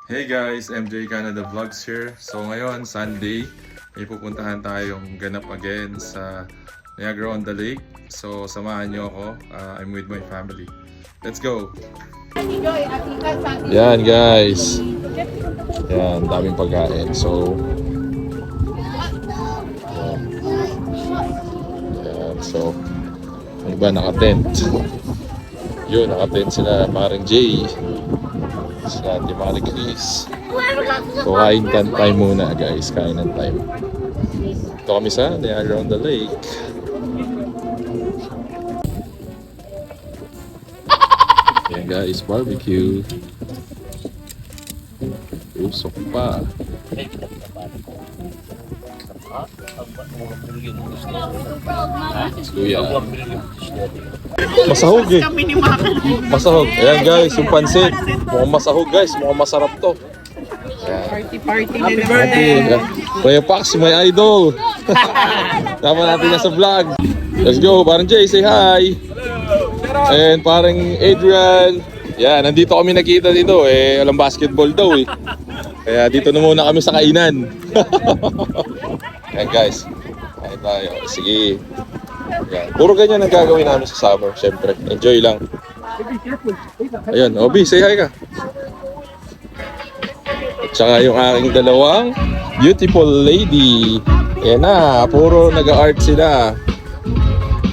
Hey guys, MJ Canada Vlogs here. So ngayon, Sunday, may pupuntahan tayong ganap again sa Niagara on the Lake. So samahan nyo ako. I'm with my family. Let's go! Yan guys. Yan, daming pagkain. So, yan. So, yung iba naka-tent. Yun, naka-tent sila Maring Jay. Sila Ate Marie Chris. So kain time muna guys, kain ng time. Ito kami sa Niagara on the Lake. Yan guys, barbecue. Usok pa. Kuya. Masahog eh. Masahog. Ayan guys, yung pansit. Mukhang masahog guys. Mukhang masarap to. Party na naman. Kuya Pax, my idol. Tama natin na sa vlog. Let's go. Parang Jay, say hi. And parang Adrian. Yan, nandito kami nakita dito. Alam basketball daw eh. Kaya dito na muna kami sa kainan. Yan guys. Kain tayo. Sige. Yan. Puro ganyan ang gagawin namin sa summer. Siyempre, enjoy lang. Ayun, Obi, say hi ka. At saka yung aking dalawang beautiful lady. Yan na, puro nag-art sila.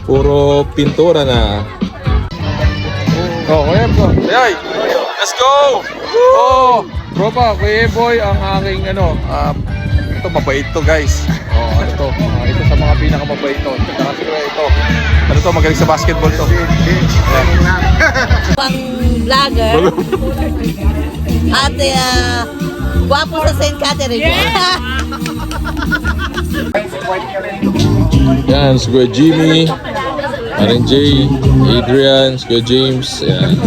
Puro pintura na. Oh, Kuya Boy. Hey, let's go! Oh, tropa, Kuya Boy, ang aking ito mabait to guys. Oh, ano to? Ito sa mga pinakamabait to. Kasi ito. Ano to, magaling sa basketball to. Pang vlogger. At guwapo sa St. Catherine. Yan, si Kuya Jimmy, Maring Jay, Adrian, si Kuya James. Yan.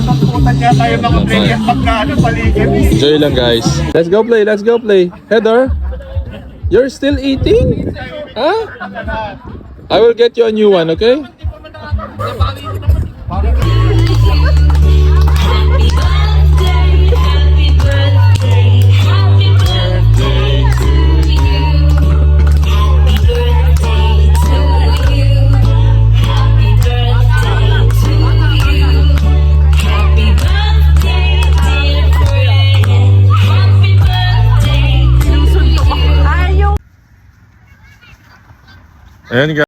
Enjoy lang guys. Let's go play, let's go play. Heather, you're still eating? Huh? I will get you a new one, okay? Ayan guys.